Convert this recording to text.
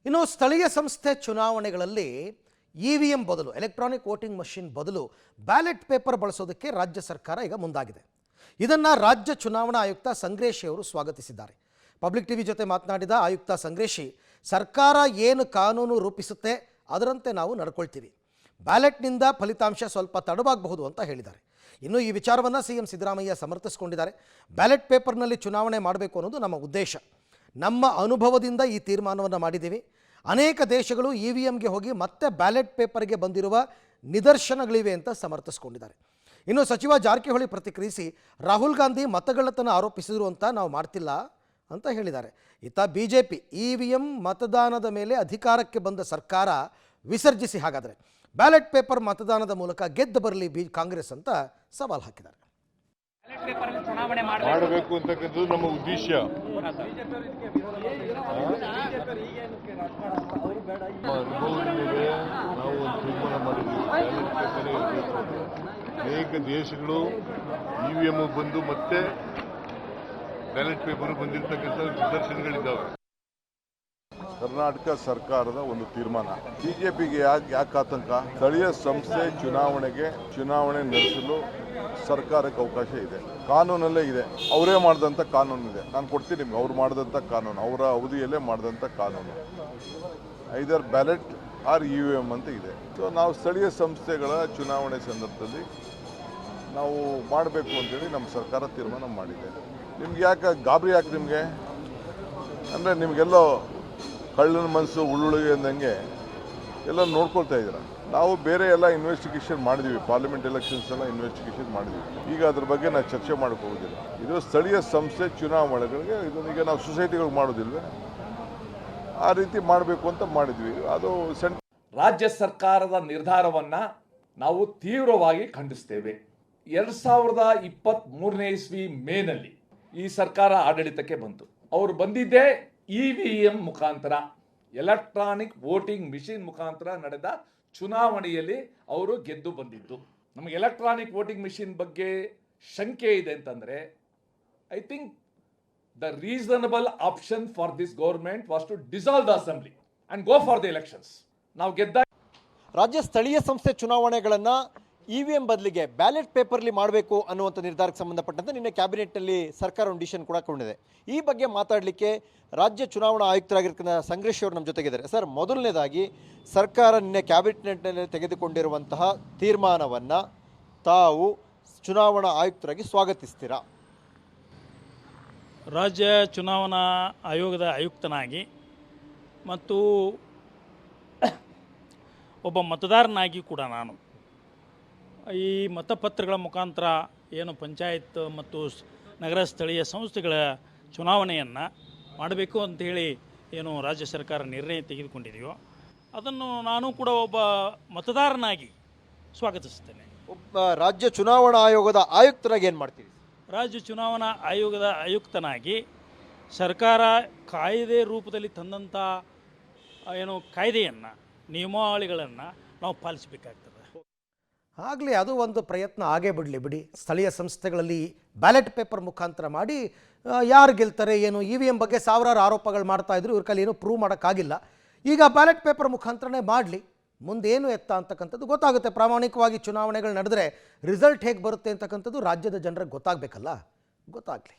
ಇನ್ನು ಸ್ಥಳೀಯ ಸಂಸ್ಥೆ ಚುನಾವಣೆಗಳಲ್ಲಿ ಇವಿಎಂ ಬದಲು ಎಲೆಕ್ಟ್ರಾನಿಕ್ ವೋಟಿಂಗ್ ಮಷಿನ್ ಬದಲು ಬ್ಯಾಲೆಟ್ ಪೇಪರ್ ಬಳಸೋದಕ್ಕೆ ರಾಜ್ಯ ಸರ್ಕಾರ ಈಗ ಮುಂದಾಗಿದೆ. ಇದನ್ನು ರಾಜ್ಯ ಚುನಾವಣಾ ಆಯುಕ್ತ ಸಂಗ್ರೇಶಿ ಅವರು ಸ್ವಾಗತಿಸಿದ್ದಾರೆ. ಪಬ್ಲಿಕ್ ಟಿವಿ ಜೊತೆ ಮಾತನಾಡಿದ ಆಯುಕ್ತ ಸಂಗ್ರೇಶಿ, ಸರ್ಕಾರ ಏನು ಕಾನೂನು ರೂಪಿಸುತ್ತೆ ಅದರಂತೆ ನಾವು ನಡ್ಕೊಳ್ತೀವಿ. ಬ್ಯಾಲೆಟ್ನಿಂದ ಫಲಿತಾಂಶ ಸ್ವಲ್ಪ ತಡವಾಗಬಹುದು ಅಂತ ಹೇಳಿದ್ದಾರೆ. ಇನ್ನು ಈ ವಿಚಾರವನ್ನು ಸಿಎಂ ಸಿದ್ದರಾಮಯ್ಯ ಸಮರ್ಥಿಸಿಕೊಂಡಿದ್ದಾರೆ. ಬ್ಯಾಲೆಟ್ ಪೇಪರ್ನಲ್ಲಿ ಚುನಾವಣೆ ಮಾಡಬೇಕು ಅನ್ನೋದು ನಮ್ಮ ಉದ್ದೇಶ. ನಮ್ಮ ಅನುಭವದಿಂದ ಈ ತೀರ್ಮಾನವನ್ನು ಮಾಡಿದ್ದೀವಿ. ಅನೇಕ ದೇಶಗಳು ಇವಿಎಂಗೆ ಹೋಗಿ ಮತ್ತೆ ಬ್ಯಾಲೆಟ್ ಪೇಪರ್ಗೆ ಬಂದಿರುವ ನಿದರ್ಶನಗಳಿವೆ ಅಂತ ಸಮರ್ಥಿಸಿಕೊಂಡಿದ್ದಾರೆ. ಇನ್ನು ಸಚಿವ ಜಾರಕಿಹೊಳಿ ಪ್ರತಿಕ್ರಿಯಿಸಿ, ರಾಹುಲ್ ಗಾಂಧಿ ಮತಗಳ್ಳತನ ಆರೋಪಿಸಿದರು ಅಂತ ನಾವು ಮಾಡ್ತಿಲ್ಲ ಅಂತ ಹೇಳಿದ್ದಾರೆ. ಇತ್ತ ಬಿಜೆಪಿ ಇವಿಎಂ ಮತದಾನದ ಮೇಲೆ ಅಧಿಕಾರಕ್ಕೆ ಬಂದ ಸರ್ಕಾರ ವಿಸರ್ಜಿಸಿ ಹಾಗಾದರೆ ಬ್ಯಾಲೆಟ್ ಪೇಪರ್ ಮತದಾನದ ಮೂಲಕ ಗೆದ್ದು ಬರಲಿ ಕಾಂಗ್ರೆಸ್ ಅಂತ ಸವಾಲು ಹಾಕಿದ್ದಾರೆ. ಮಾಡಬೇಕು ಅಂತಕ್ಕಂಥದ್ದು ನಮ್ಮ ಉದ್ದೇಶ. ನಾವು ಒಂದು ತೀರ್ಮಾನ ಮಾಡಿದ್ದೀವಿ, ಬ್ಯಾಲೆಟ್ ಪೇಪರೇ ಇರಬೇಕು. ಅನೇಕ ದೇಶಗಳು ಇವಿಎಂ ಬಂದು ಮತ್ತೆ ಬ್ಯಾಲೆಟ್ ಪೇಪರ್ ಬಂದಿರತಕ್ಕಂಥ ನಿದರ್ಶನಗಳಿದ್ದಾವೆ. ಕರ್ನಾಟಕ ಸರ್ಕಾರದ ಒಂದು ತೀರ್ಮಾನ. ಬಿಜೆಪಿಗೆ ಯಾಕೆ ಆತಂಕ? ಸ್ಥಳೀಯ ಸಂಸ್ಥೆ ಚುನಾವಣೆ ನಡೆಸಲು ಸರ್ಕಾರಕ್ಕೆ ಅವಕಾಶ ಇದೆ, ಕಾನೂನಲ್ಲೇ ಇದೆ. ಅವರೇ ಮಾಡಿದಂಥ ಕಾನೂನು ಇದೆ, ನಾನು ಕೊಡ್ತೀನಿ ನಿಮ್ಗೆ. ಅವ್ರು ಮಾಡಿದಂಥ ಕಾನೂನು, ಅವರ ಅವಧಿಯಲ್ಲೇ ಮಾಡಿದಂಥ ಕಾನೂನು ಐದರ್ ಬ್ಯಾಲೆಟ್ ಆರ್ ಇವಿಎಂ ಅಂತ ಇದೆ. ಸೊ ನಾವು ಸ್ಥಳೀಯ ಸಂಸ್ಥೆಗಳ ಚುನಾವಣೆ ಸಂದರ್ಭದಲ್ಲಿ ನಾವು ಮಾಡಬೇಕು ಅಂತೇಳಿ ನಮ್ಮ ಸರ್ಕಾರ ತೀರ್ಮಾನ ಮಾಡಿದೆ. ನಿಮ್ಗೆ ಯಾಕೆ ಗಾಬರಿ ಯಾಕೆ ನಿಮಗೆ ಅಂದರೆ, ನಿಮಗೆಲ್ಲೋ ಕಳ್ಳನ ಮನಸ್ಸು ಉಳ್ಳುಳಿಗೆ ಅಂದಂಗೆ ಎಲ್ಲ ನೋಡ್ಕೊಳ್ತಾ ಇದ್ದೀರ. ನಾವು ಬೇರೆ ಎಲ್ಲ ಇನ್ವೆಸ್ಟಿಗೇಷನ್ ಮಾಡಿದ್ವಿ, ಪಾರ್ಲಿಮೆಂಟ್ ಎಲೆಕ್ಷನ್ಸ್ ಎಲ್ಲ ಇನ್ವೆಸ್ಟಿಗೇಷನ್ ಮಾಡಿದ್ವಿ. ಈಗ ಅದ್ರ ಬಗ್ಗೆ ನಾವು ಚರ್ಚೆ ಮಾಡೋಕ್ಕೆ ಹೋಗೋದಿಲ್ಲ. ಇದು ಸ್ಥಳೀಯ ಸಂಸ್ಥೆ ಚುನಾವಣೆಗಳಿಗೆ ಇದನ್ನೀಗ ನಾವು ಸೊಸೈಟಿಗಳಿಗೆ ಮಾಡೋದಿಲ್ವೇ, ಆ ರೀತಿ ಮಾಡಬೇಕು ಅಂತ ಮಾಡಿದ್ವಿ. ಅದು ರಾಜ್ಯ ಸರ್ಕಾರದ ನಿರ್ಧಾರವನ್ನ ನಾವು ತೀವ್ರವಾಗಿ ಖಂಡಿಸ್ತೇವೆ. 2023ನೇ ಇಸ್ವಿ ಮೇನಲ್ಲಿ ಈ ಸರ್ಕಾರ ಆಡಳಿತಕ್ಕೆ ಬಂತು. ಅವರು ಬಂದಿದ್ದೇ ಇವಿಎಂ ಮುಖಾಂತರ, ಎಲೆಕ್ಟ್ರಾನಿಕ್ ವೋಟಿಂಗ್ ಮಿಷಿನ್ ಮುಖಾಂತರ ನಡೆದ ಚುನಾವಣೆಯಲ್ಲಿ ಅವರು ಗೆದ್ದು ಬಂದಿದ್ದು. ನಮಗೆ ಎಲೆಕ್ಟ್ರಾನಿಕ್ ವೋಟಿಂಗ್ ಮಿಷಿನ್ ಬಗ್ಗೆ ಶಂಕೆ ಇದೆ ಅಂತಂದರೆ, I think the reasonable option for this government was to dissolve the assembly and go for the elections. ನಾವು ಗೆದ್ದ ರಾಜ್ಯ ಸ್ಥಳೀಯ ಸಂಸ್ಥೆ ಚುನಾವಣೆಗಳನ್ನು ಇವಿಎಂ ಬದಲಿಗೆ ಬ್ಯಾಲೆಟ್ ಪೇಪರ್ಲಿ ಮಾಡಬೇಕು ಅನ್ನುವಂಥ ನಿರ್ಧಾರಕ್ಕೆ ಸಂಬಂಧಪಟ್ಟಂತೆ ನಿನ್ನೆ ಕ್ಯಾಬಿನೆಟ್ನಲ್ಲಿ ಸರ್ಕಾರ ಒಂದು ಡಿಸಿಷನ್ ಕೂಡ ಕೊಂಡಿದೆ. ಈ ಬಗ್ಗೆ ಮಾತಾಡಲಿಕ್ಕೆ ರಾಜ್ಯ ಚುನಾವಣಾ ಆಯುಕ್ತರಾಗಿರ್ತಕ್ಕಂಥ ಸಂಗ್ರೇಶ್ ಅವರು ನಮ್ಮ ಜೊತೆಗಿದ್ದಾರೆ. ಸರ್, ಮೊದಲನೇದಾಗಿ ಸರ್ಕಾರ ನಿನ್ನೆ ಕ್ಯಾಬಿನೆಟ್ನಲ್ಲಿ ತೆಗೆದುಕೊಂಡಿರುವಂತಹ ತೀರ್ಮಾನವನ್ನು ತಾವು ಚುನಾವಣಾ ಆಯುಕ್ತರಾಗಿ ಸ್ವಾಗತಿಸ್ತೀರಾ? ರಾಜ್ಯ ಚುನಾವಣಾ ಆಯೋಗದ ಆಯುಕ್ತನಾಗಿ ಮತ್ತು ಒಬ್ಬ ಮತದಾರನಾಗಿ ಕೂಡ ನಾನು ಈ ಮತಪತ್ರಗಳ ಮುಖಾಂತರ ಏನು ಪಂಚಾಯತ್ ಮತ್ತು ನಗರ ಸ್ಥಳೀಯ ಸಂಸ್ಥೆಗಳ ಚುನಾವಣೆಯನ್ನು ಮಾಡಬೇಕು ಅಂಥೇಳಿ ಏನು ರಾಜ್ಯ ಸರ್ಕಾರ ನಿರ್ಣಯ ತೆಗೆದುಕೊಂಡಿದೆಯೋ ಅದನ್ನು ನಾನು ಕೂಡ ಒಬ್ಬ ಮತದಾರನಾಗಿ ಸ್ವಾಗತಿಸ್ತೇನೆ. ಒಬ್ಬ ರಾಜ್ಯ ಚುನಾವಣಾ ಆಯೋಗದ ಆಯುಕ್ತರಾಗಿ ಏನು ಮಾಡ್ತೀವಿ? ರಾಜ್ಯ ಚುನಾವಣಾ ಆಯೋಗದ ಆಯುಕ್ತನಾಗಿ ಸರ್ಕಾರ ಕಾಯ್ದೆ ರೂಪದಲ್ಲಿ ತಂದಂಥ ಏನು ಕಾಯ್ದೆಯನ್ನು, ನಿಯಮಾವಳಿಗಳನ್ನು ನಾವು ಪಾಲಿಸಬೇಕಾಗ್ತದೆ. ಆಗಲಿ, ಅದು ಒಂದು ಪ್ರಯತ್ನ ಆಗೇ ಬಿಡಿ. ಸ್ಥಳೀಯ ಸಂಸ್ಥೆಗಳಲ್ಲಿ ಬ್ಯಾಲೆಟ್ ಪೇಪರ್ ಮುಖಾಂತರ ಮಾಡಿ ಯಾರು ಗೆಲ್ತಾರೆ ಏನು, ಇವಿಎಂ ಬಗ್ಗೆ ಸಾವಿರಾರು ಆರೋಪಗಳು ಮಾಡ್ತಾ ಇದ್ರು, ಇವ್ರ ಕೈಲಿ ಏನೂ ಪ್ರೂವ್ ಮಾಡೋಕ್ಕಾಗಿಲ್ಲ. ಈಗ ಬ್ಯಾಲೆಟ್ ಪೇಪರ್ ಮುಖಾಂತರನೇ ಮಾಡಲಿ, ಮುಂದೇನು ಎತ್ತ ಅಂತಕ್ಕಂಥದ್ದು ಗೊತ್ತಾಗುತ್ತೆ. ಪ್ರಾಮಾಣಿಕವಾಗಿ ಚುನಾವಣೆಗಳು ನಡೆದರೆ ರಿಸಲ್ಟ್ ಹೇಗೆ ಬರುತ್ತೆ ಅಂತಕ್ಕಂಥದ್ದು ರಾಜ್ಯದ ಜನರಿಗೆ ಗೊತ್ತಾಗಬೇಕಲ್ಲ, ಗೊತ್ತಾಗಲಿ.